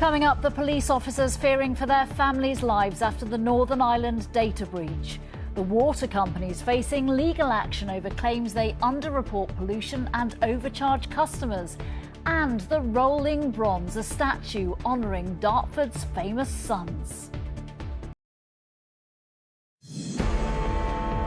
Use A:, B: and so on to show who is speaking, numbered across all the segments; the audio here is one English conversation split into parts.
A: Coming up, the police officers fearing for their families' lives after the Northern Ireland data breach. The water companies facing legal action over claims they underreport pollution and overcharge customers. And the rolling bronze, a statue honouring Dartford's famous sons.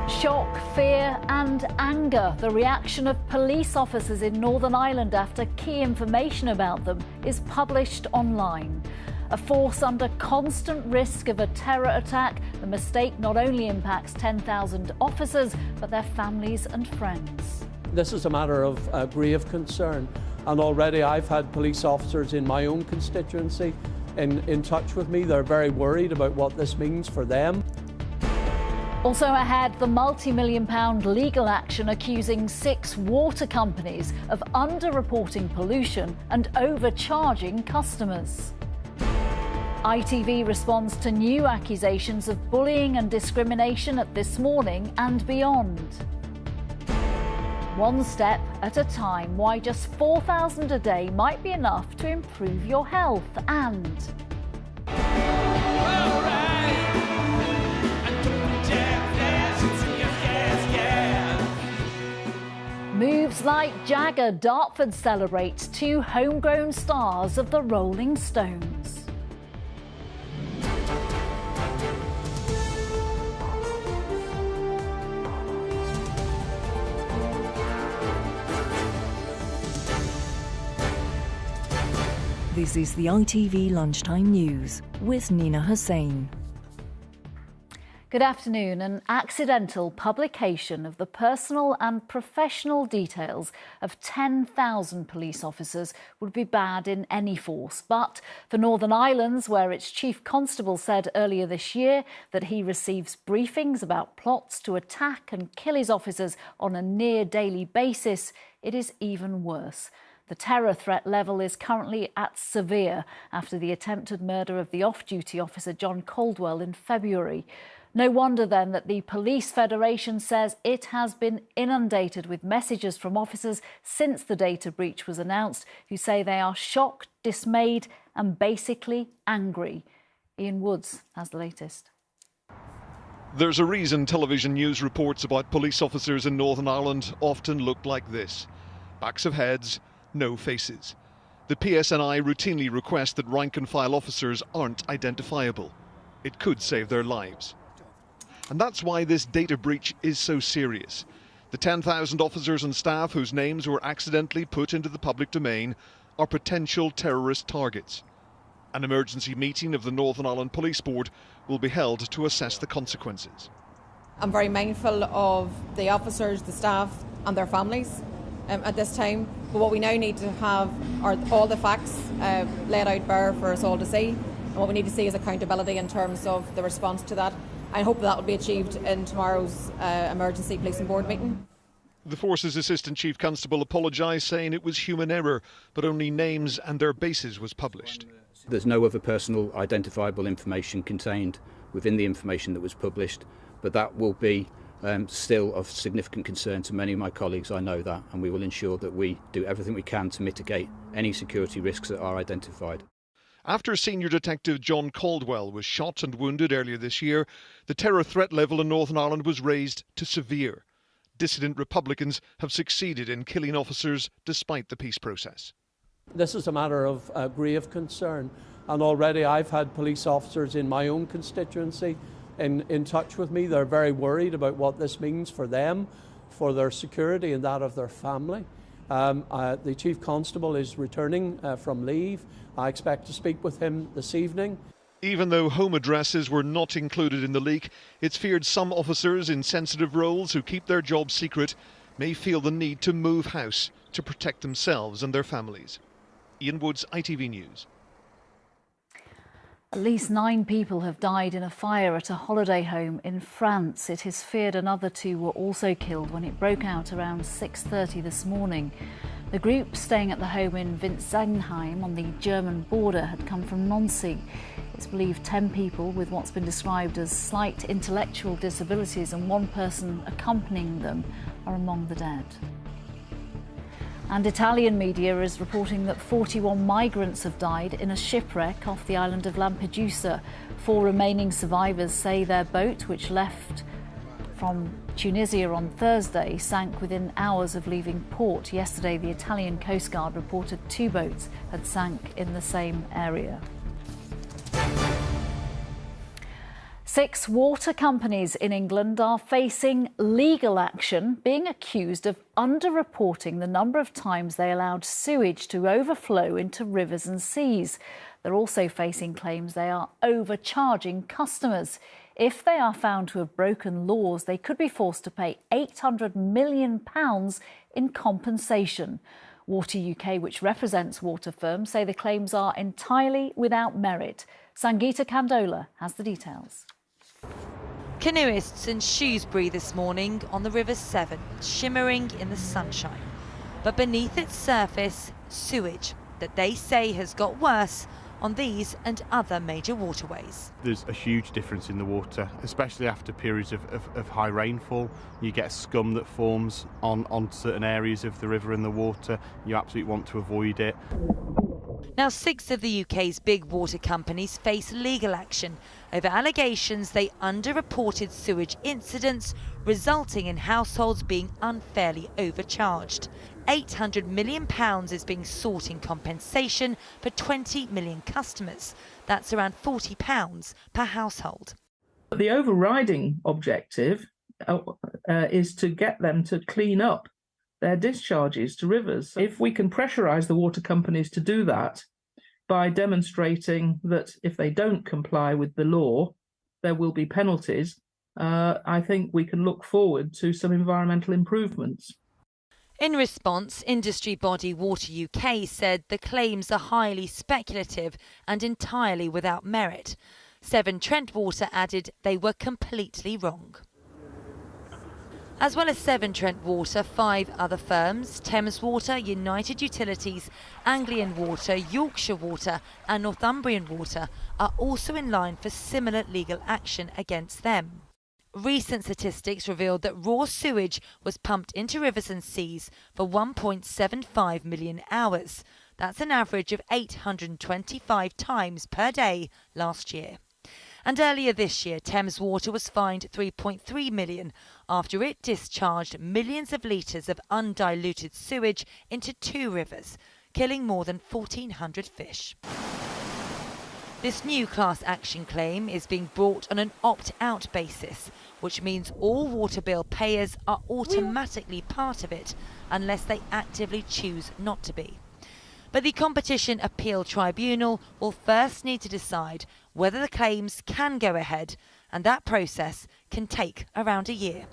A: Shock, fear and anger. The reaction of police officers in Northern Ireland after key information about them is published online. A force under constant risk of a terror attack, the mistake not only impacts 10,000 officers, but their families and friends.
B: This is a matter of grave concern, and already I've had police officers in my own constituency in touch with me. They're very worried about what this means for them.
A: Also ahead, the multi-million-pound legal action accusing 6 water companies of underreporting pollution and overcharging customers. ITV responds to new accusations of bullying and discrimination at This Morning and beyond. One step at a time, why just 4,000 a day might be enough to improve your health. And moves like Jagger, Dartford celebrates 2 homegrown stars of the Rolling Stones.
C: This is the ITV Lunchtime News with Nina Hossain.
A: Good afternoon. An accidental publication of the personal and professional details of 10,000 police officers would be bad in any force. But for Northern Ireland's, where its chief constable said earlier this year that he receives briefings about plots to attack and kill his officers on a near daily basis, it is even worse. The terror threat level is currently at severe after the attempted murder of the off-duty officer John Caldwell in February. No wonder then that the Police Federation says it has been inundated with messages from officers since the data breach was announced who say they are shocked, dismayed and basically angry. Ian Woods has the latest.
D: There's a reason television news reports about police officers in Northern Ireland often look like this. Backs of heads, no faces. The PSNI routinely request that rank-and-file officers aren't identifiable. It could save their lives. And that's why this data breach is so serious. The 10,000 officers and staff whose names were accidentally put into the public domain are potential terrorist targets. An emergency meeting of the Northern Ireland Police Board will be held to assess the consequences.
E: I'm very mindful of the officers, the staff and their families at this time. But what we now need to have are all the facts laid out bare for us all to see. And what we need to see is accountability in terms of the response to that. I hope that will be achieved in tomorrow's emergency policing board meeting.
D: The Force's Assistant Chief Constable apologised, saying it was human error, but only names and their bases was published.
F: There's no other personal identifiable information contained within the information that was published, but that will be still of significant concern to many of my colleagues, I know that, and we will ensure that we do everything we can to mitigate any security risks that are identified.
D: After Senior Detective John Caldwell was shot and wounded earlier this year, the terror threat level in Northern Ireland was raised to severe. Dissident Republicans have succeeded in killing officers despite the peace process.
B: This is a matter of grave concern, and already I've had police officers in my own constituency in touch with me. They're very worried about what this means for them, for their security and that of their family. The Chief Constable is returning from leave. I expect to speak with him this evening.
D: Even though home addresses were not included in the leak, it's feared some officers in sensitive roles who keep their jobs secret may feel the need to move house to protect themselves and their families. Ian Woods, ITV News.
A: At least 9 people have died in a fire at a holiday home in France. It is feared another 2 were also killed when it broke out around 6:30 this morning. The group staying at the home in Verasamy on the German border had come from Nancy. It's believed 10 people with what's been described as slight intellectual disabilities and 1 person accompanying them are among the dead. And Italian media is reporting that 41 migrants have died in a shipwreck off the island of Lampedusa. 4 remaining survivors say their boat, which left from Tunisia on Thursday, sank within hours of leaving port. Yesterday, the Italian Coast Guard reported 2 boats had sank in the same area. 6 water companies in England are facing legal action, being accused of underreporting the number of times they allowed sewage to overflow into rivers and seas. They're also facing claims they are overcharging customers. If they are found to have broken laws, they could be forced to pay £800 million in compensation. Water UK, which represents water firms, say the claims are entirely without merit. Sangeeta Kandola has the details.
G: Canoeists in Shrewsbury this morning on the River Severn, shimmering in the sunshine. But beneath its surface, sewage that they say has got worse on these and other major waterways.
H: There's a huge difference in the water, especially after periods of high rainfall. You get scum that forms on certain areas of the river and the water. You absolutely want to avoid it.
G: Now 6 of the UK's big water companies face legal action over allegations they underreported sewage incidents, resulting in households being unfairly overcharged. £800 million is being sought in compensation for 20 million customers. That's around £40 per household.
I: The overriding objective is to get them to clean up their discharges to rivers. If we can pressurise the water companies to do that by demonstrating that if they don't comply with the law, there will be penalties, I think we can look forward to some environmental improvements.
G: In response, industry body Water UK said the claims are highly speculative and entirely without merit. Severn Trent Water added they were completely wrong. As well as Severn Trent Water, 5 other firms, Thames Water, United Utilities, Anglian Water, Yorkshire Water and Northumbrian Water, are also in line for similar legal action against them. Recent statistics revealed that raw sewage was pumped into rivers and seas for 1.75 million hours. That's an average of 825 times per day last year. And earlier this year, Thames Water was fined £3.3 million after it discharged millions of litres of undiluted sewage into 2 rivers, killing more than 1,400 fish. This new class action claim is being brought on an opt-out basis, which means all water bill payers are automatically part of it unless they actively choose not to be. But the Competition Appeal Tribunal will first need to decide whether the claims can go ahead, and that process can take around a year.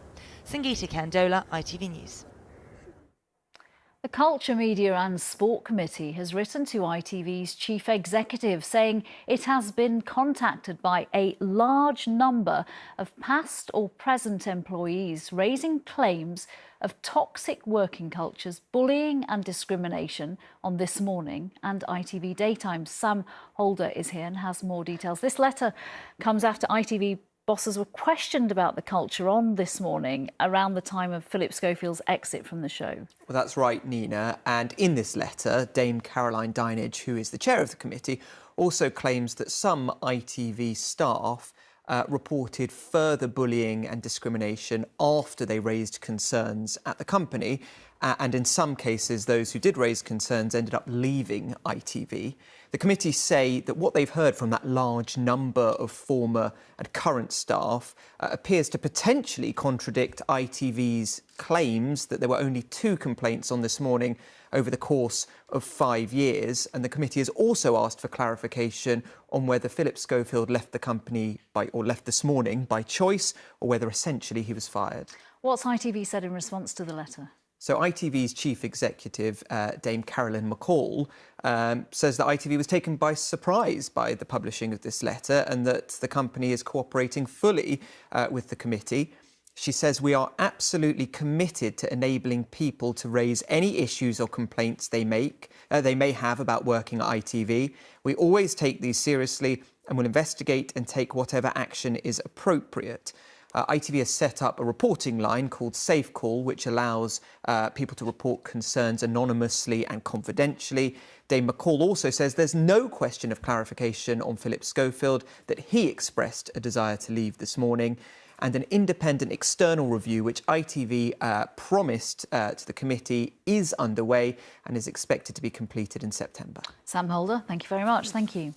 G: Sangeeta Kandola, ITV News.
A: The Culture, Media and Sport Committee has written to ITV's chief executive saying it has been contacted by a large number of past or present employees raising claims of toxic working cultures, bullying and discrimination on This Morning and ITV Daytime. Sam Holder is here and has more details. This letter comes after ITV bosses were questioned about the culture on This Morning around the time of Philip Schofield's exit from the show.
J: Well, that's right, Nina. And in this letter, Dame Caroline Dinenage, who is the chair of the committee, also claims that some ITV staff reported further bullying and discrimination after they raised concerns at the company. And in some cases, those who did raise concerns ended up leaving ITV. The committee say that what they've heard from that large number of former and current staff appears to potentially contradict ITV's claims that there were only 2 complaints on This Morning over the course of 5 years. And the committee has also asked for clarification on whether Philip Schofield left the company left This Morning by choice, or whether essentially he was fired.
A: What's ITV said in response to the letter?
J: So ITV's chief executive, Dame Carolyn McCall, says that ITV was taken by surprise by the publishing of this letter and that the company is cooperating fully with the committee. She says, "We are absolutely committed to enabling people to raise any issues or complaints they may have about working at ITV. We always take these seriously and will investigate and take whatever action is appropriate." ITV has set up a reporting line called Safe Call, which allows people to report concerns anonymously and confidentially. Dame McCall also says there's no question of clarification on Philip Schofield, that he expressed a desire to leave this morning. And an independent external review, which ITV promised to the committee, is underway and is expected to be completed in September.
A: Sam Holder, thank you very much. Thank you.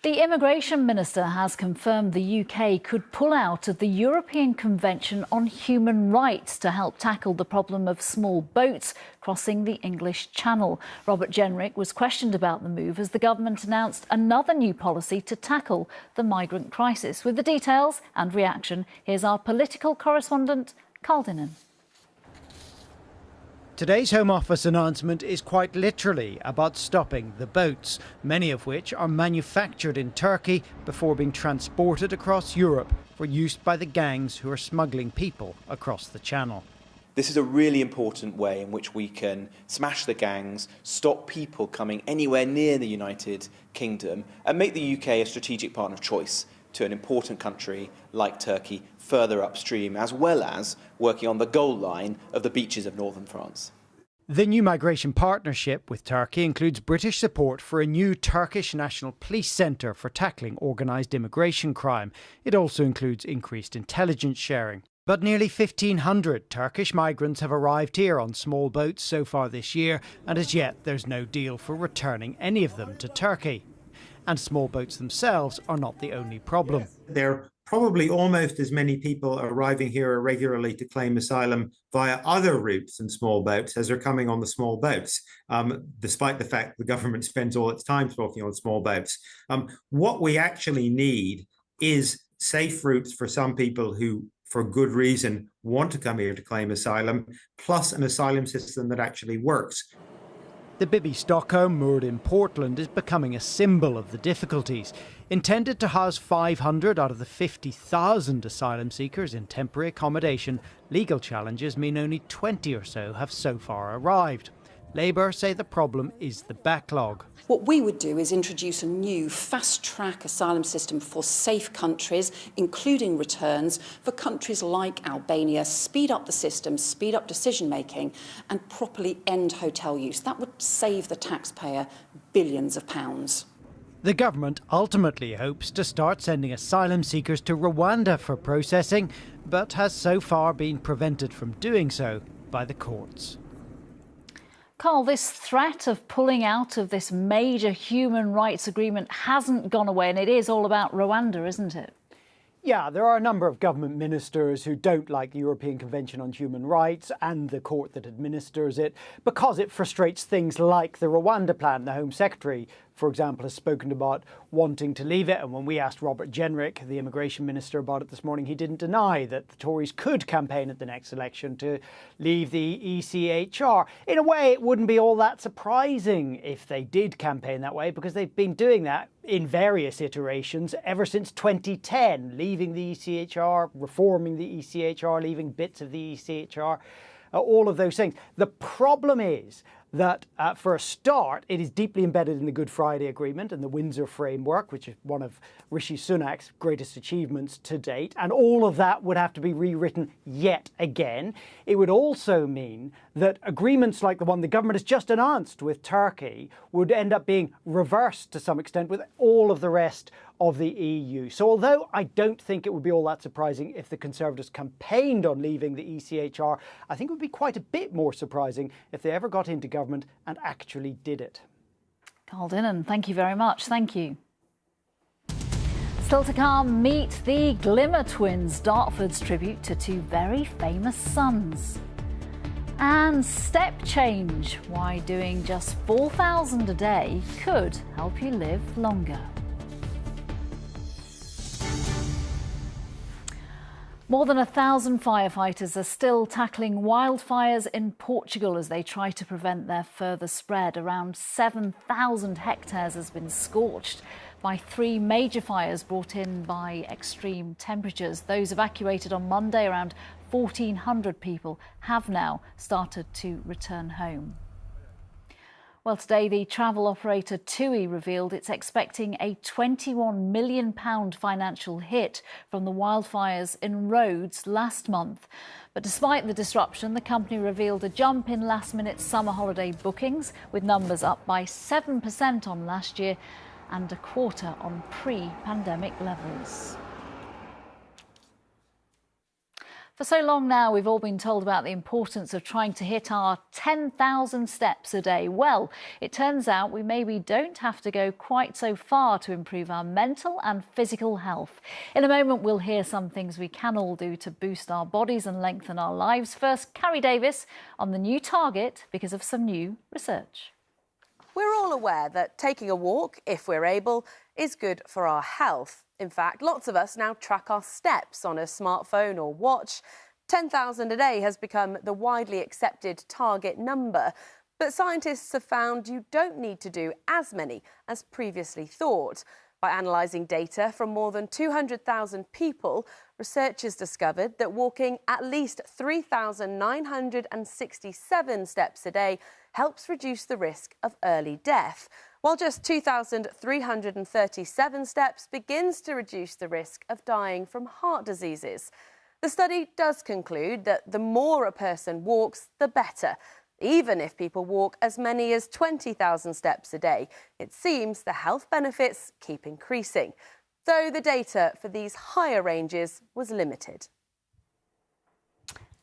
A: The Immigration Minister has confirmed the UK could pull out of the European Convention on Human Rights to help tackle the problem of small boats crossing the English Channel. Robert Jenrick was questioned about the move as the government announced another new policy to tackle the migrant crisis. With the details and reaction, here's our political correspondent, Carl Dinnan.
K: Today's Home Office announcement is quite literally about stopping the boats, many of which are manufactured in Turkey before being transported across Europe for use by the gangs who are smuggling people across the Channel.
L: This is a really important way in which we can smash the gangs, stop people coming anywhere near the United Kingdom, and make the UK a strategic partner of choice to an important country like Turkey further upstream, as well as working on the goal line of the beaches of northern France.
K: The new migration partnership with Turkey includes British support for a new Turkish National Police Centre for tackling organised immigration crime. It also includes increased intelligence sharing. But nearly 1,500 Turkish migrants have arrived here on small boats so far this year, and as yet there's no deal for returning any of them to Turkey. And small boats themselves are not the only problem.
M: There are probably almost as many people arriving here irregularly to claim asylum via other routes than small boats as are coming on the small boats, despite the fact the government spends all its time talking on small boats. What we actually need is safe routes for some people who, for good reason, want to come here to claim asylum, plus an asylum system that actually works.
K: The Bibby Stockholm, moored in Portland, is becoming a symbol of the difficulties. Intended to house 500 out of the 50,000 asylum seekers in temporary accommodation, legal challenges mean only 20 or so have so far arrived. Labour say the problem is the backlog.
N: What we would do is introduce a new fast-track asylum system for safe countries, including returns, for countries like Albania, speed up the system, speed up decision-making and properly end hotel use. That would save the taxpayer billions of pounds.
K: The government ultimately hopes to start sending asylum seekers to Rwanda for processing, but has so far been prevented from doing so by the courts.
A: Carl, this threat of pulling out of this major human rights agreement hasn't gone away, and it is all about Rwanda, isn't it?
K: Yeah, there are a number of government ministers who don't like the European Convention on Human Rights and the court that administers it because it frustrates things like the Rwanda plan. The Home Secretary, for example, has spoken about wanting to leave it. And when we asked Robert Jenrick, the immigration minister, about it this morning, he didn't deny that the Tories could campaign at the next election to leave the ECHR. In a way, it wouldn't be all that surprising if they did campaign that way, because they've been doing that in various iterations ever since 2010, leaving the ECHR, reforming the ECHR, leaving bits of the ECHR, all of those things. The problem is that, for a start, it is deeply embedded in the Good Friday Agreement and the Windsor Framework, which is one of Rishi Sunak's greatest achievements to date, and all of that would have to be rewritten yet again. It would also mean that agreements like the one the government has just announced with Turkey would end up being reversed to some extent with all of the rest of the EU. So although I don't think it would be all that surprising if the Conservatives campaigned on leaving the ECHR, I think it would be quite a bit more surprising if they ever got into government and actually did it.
A: Carl Dinnan, thank you very much. Thank you. Still to come, meet the Glimmer Twins, Dartford's tribute to two very famous sons. And step change, why doing just 4,000 a day could help you live longer. More than 1,000 firefighters are still tackling wildfires in Portugal as they try to prevent their further spread. Around 7,000 hectares has been scorched by three major fires brought in by extreme temperatures. Those evacuated on Monday, around 1,400 people, have now started to return home. Well, today the travel operator TUI revealed it's expecting a £21 million financial hit from the wildfires in Rhodes last month. But despite the disruption, the company revealed a jump in last-minute summer holiday bookings, with numbers up by 7% on last year and a quarter on pre-pandemic levels. For so long now, we've all been told about the importance of trying to hit our 10,000 steps a day. Well, it turns out we maybe don't have to go quite so far to improve our mental and physical health. In a moment, we'll hear some things we can all do to boost our bodies and lengthen our lives. First, Carrie Davis on the new target because of some new research.
O: We're all aware that taking a walk, if we're able, is good for our health. In fact, lots of us now track our steps on a smartphone or watch. 10,000 a day has become the widely accepted target number. But scientists have found you don't need to do as many as previously thought. By analysing data from more than 200,000 people, researchers discovered that walking at least 3,967 steps a day helps reduce the risk of early death, while just 2,337 steps begins to reduce the risk of dying from heart diseases. The study does conclude that the more a person walks, the better. Even if people walk as many as 20,000 steps a day, it seems the health benefits keep increasing, though the data for these higher ranges was limited.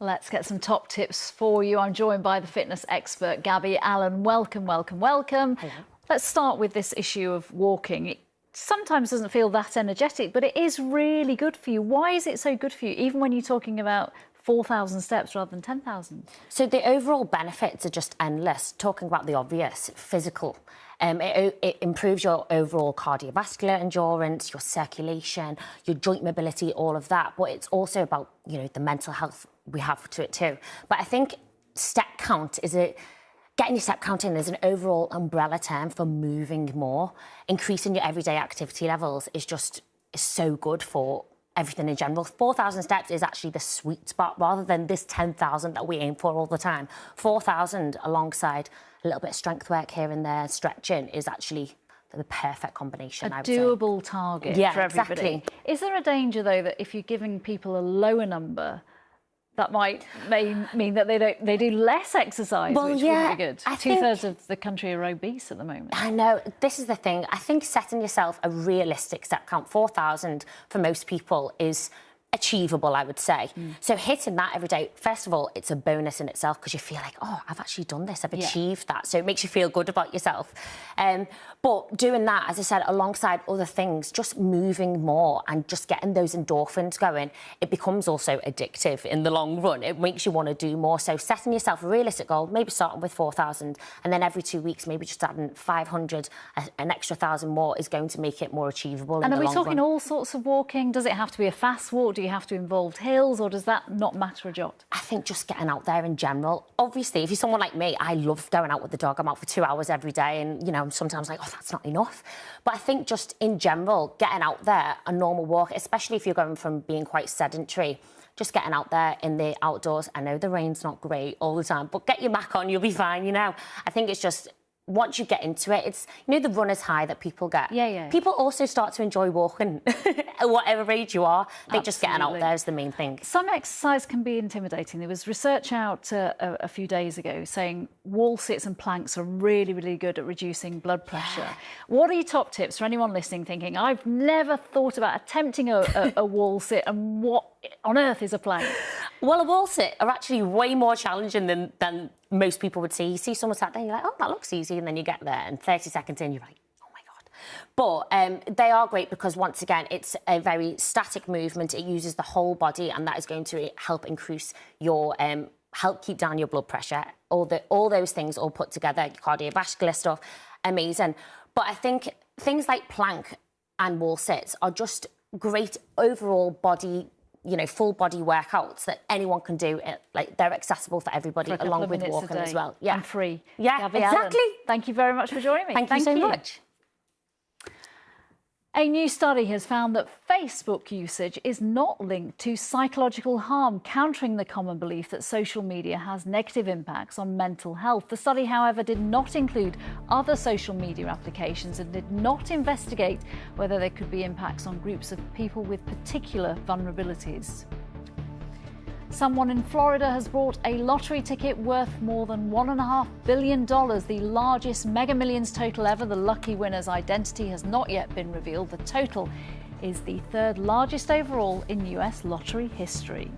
A: Let's get some top tips for you. I'm joined by the fitness expert, Gabby Allen. Welcome, welcome, welcome. Hello. Let's start with this issue of walking. It sometimes doesn't feel that energetic, but it is really good for you. Why is it so good for you, even when you're talking about 4,000 steps rather than 10,000?
P: So the overall benefits are just endless. Talking about the obvious, physical. It improves your overall cardiovascular endurance, your circulation, your joint mobility, all of that. But it's also about, the mental health we have to it too. But I think step count getting your step count in is an overall umbrella term for moving more. Increasing your everyday activity levels is so good for everything in general. 4,000 steps is actually the sweet spot rather than this 10,000 that we aim for all the time. 4,000 alongside a little bit of strength work here and there, stretching, is actually the perfect combination.
A: A doable target for everybody.
P: Exactly.
A: Is there a danger, though, that if you're giving people a lower number, that may mean that they do less exercise, which wouldn't be good? Two-thirds of the country are obese at the moment.
P: I know. This is the thing. I think setting yourself a realistic step count, 4,000 for most people, is achievable, I would say. So hitting that every day, first of all, it's a bonus in itself because you feel like, oh, I've actually done this, I've achieved that. So it makes you feel good about yourself. But doing that, as I said, alongside other things, just moving more and just getting those endorphins going, it becomes also addictive in the long run. It makes you want to do more. So setting yourself a realistic goal, maybe starting with 4,000, and then every 2 weeks, maybe just adding 500, an extra 1,000 more is going to make it more achievable in the long run.
A: And are we talking all sorts of walking? Does it have to be a fast walk? Do you have to involve hills, or does that not matter a jot?
P: I think just getting out there in general. Obviously, if you're someone like me, I love going out with the dog. I'm out for 2 hours every day, and I'm sometimes like, oh, that's not enough. But I think just in general, getting out there, a normal walk, especially if you're going from being quite sedentary, just getting out there in the outdoors. I know the rain's not great all the time, but get your mac on, you'll be fine, I think it's just, once you get into it, it's, the runner's high that people get.
A: Yeah.
P: People also start to enjoy walking at whatever age you are. I think just getting out there is the main thing.
A: Some exercise can be intimidating. There was research out a few days ago saying wall sits and planks are really, really good at reducing blood pressure. What are your top tips for anyone listening thinking, I've never thought about attempting a wall sit, and what on earth is a plank?
P: Well, a wall sit are actually way more challenging than most people would see. You see someone sat there, you're like, oh, that looks easy, and then you get there, and 30 seconds in, you're like, oh my God. But they are great because, once again, it's a very static movement. It uses the whole body, and that is going to help increase your, help keep down your blood pressure. All those things all put together, cardiovascular stuff, amazing. But I think things like plank and wall sits are just great overall body, full body workouts that anyone can do. They're accessible for everybody, along with walking as well. Yeah,
A: and free.
P: Yeah,
A: Gabby
P: exactly.
A: Allen, thank you very much for joining me.
P: Thank you so much.
A: A new study has found that Facebook usage is not linked to psychological harm, countering the common belief that social media has negative impacts on mental health. The study, however, did not include other social media applications and did not investigate whether there could be impacts on groups of people with particular vulnerabilities. Someone in Florida has bought a lottery ticket worth more than $1.5 billion, the largest Mega Millions total ever. The lucky winner's identity has not yet been revealed. The total is the third largest overall in US lottery history.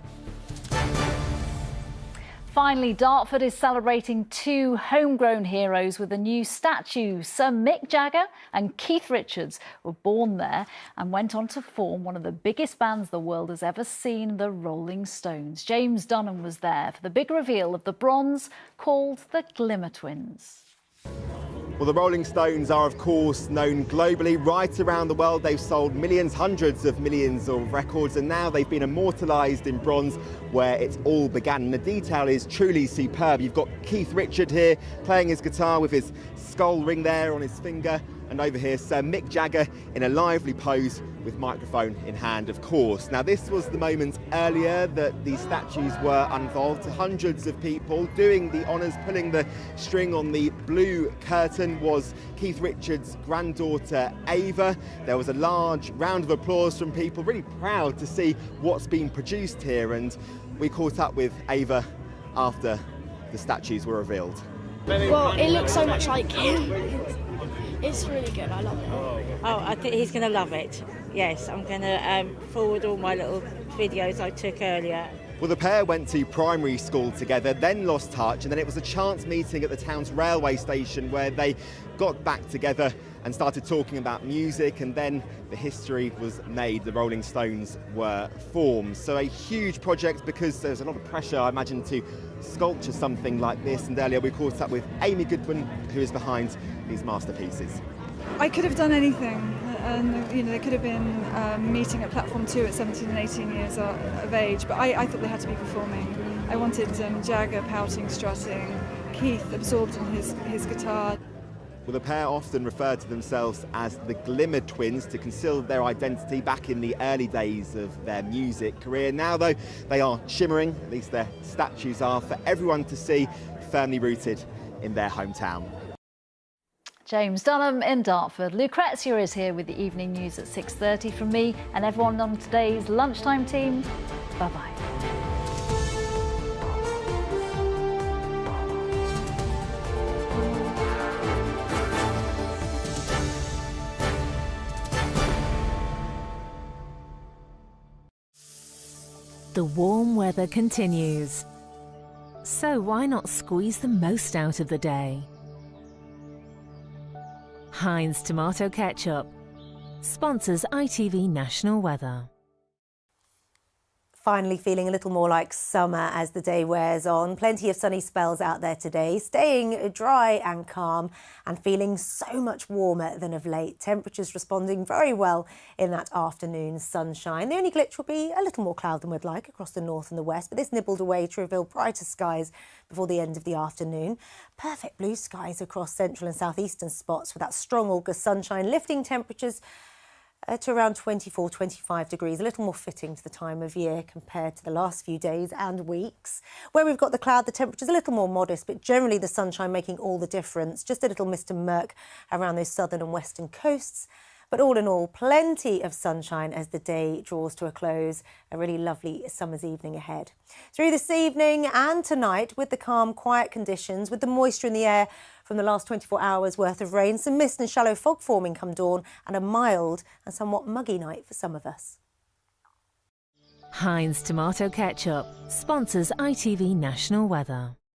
A: Finally, Dartford is celebrating two homegrown heroes with a new statue. Sir Mick Jagger and Keith Richards were born there and went on to form one of the biggest bands the world has ever seen, the Rolling Stones. James Dunham was there for the big reveal of the bronze called the Glimmer Twins.
Q: Well, the Rolling Stones are, of course, known globally. Right around the world, they've sold millions, hundreds of millions of records, and now they've been immortalised in bronze where it all began. And the detail is truly superb. You've got Keith Richards here playing his guitar with his skull ring there on his finger, and over here, Sir Mick Jagger in a lively pose with microphone in hand, of course. Now, this was the moment earlier that these statues were unveiled to hundreds of people. Doing the honours, pulling the string on the blue curtain was Keith Richards' granddaughter, Ava. There was a large round of applause from people, really proud to see what's been produced here. And we caught up with Ava after the statues were revealed.
R: Well, it looks so much like him. It's really good, I love it.
S: Oh, I think he's going to love it. Yes, I'm going to forward all my little videos I took earlier.
Q: Well, the pair went to primary school together, then lost touch, and then it was a chance meeting at the town's railway station where they got back together and started talking about music, and then the history was made. The Rolling Stones were formed. So a huge project, because there's a lot of pressure, I imagine, to sculpture something like this. And earlier we caught up with Amy Goodwin, who is behind these masterpieces.
T: I could have done anything, and there could have been meeting at platform 2 at 17 and 18 years of age, but I thought they had to be performing. I wanted Jagger pouting, strutting, Keith absorbed in his guitar.
Q: Well, the pair often referred to themselves as the Glimmer Twins to conceal their identity back in the early days of their music career. Now, though, they are shimmering, at least their statues are, for everyone to see, firmly rooted in their hometown.
A: James Dunham in Dartford. Lucrezia is here with the evening news at 6:30 from me and everyone on today's Lunchtime team. Bye-bye.
U: The warm weather continues. So why not squeeze the most out of the day? Heinz Tomato Ketchup sponsors ITV National Weather.
V: Finally feeling a little more like summer as the day wears on. Plenty of sunny spells out there today, staying dry and calm and feeling so much warmer than of late. Temperatures responding very well in that afternoon sunshine. The only glitch will be a little more cloud than we'd like across the north and the west, but this nibbled away to reveal brighter skies before the end of the afternoon. Perfect blue skies across central and southeastern spots with that strong August sunshine, lifting temperatures to around 24, 25 degrees, a little more fitting to the time of year compared to the last few days and weeks. Where we've got the cloud, the temperature's a little more modest, but generally the sunshine making all the difference. Just a little mist and murk around those southern and western coasts. But all in all, plenty of sunshine as the day draws to a close. A really lovely summer's evening ahead. Through this evening and tonight, with the calm, quiet conditions, with the moisture in the air from the last 24 hours worth of rain, some mist and shallow fog forming come dawn, and a mild and somewhat muggy night for some of us.
U: Heinz Tomato Ketchup sponsors ITV National Weather.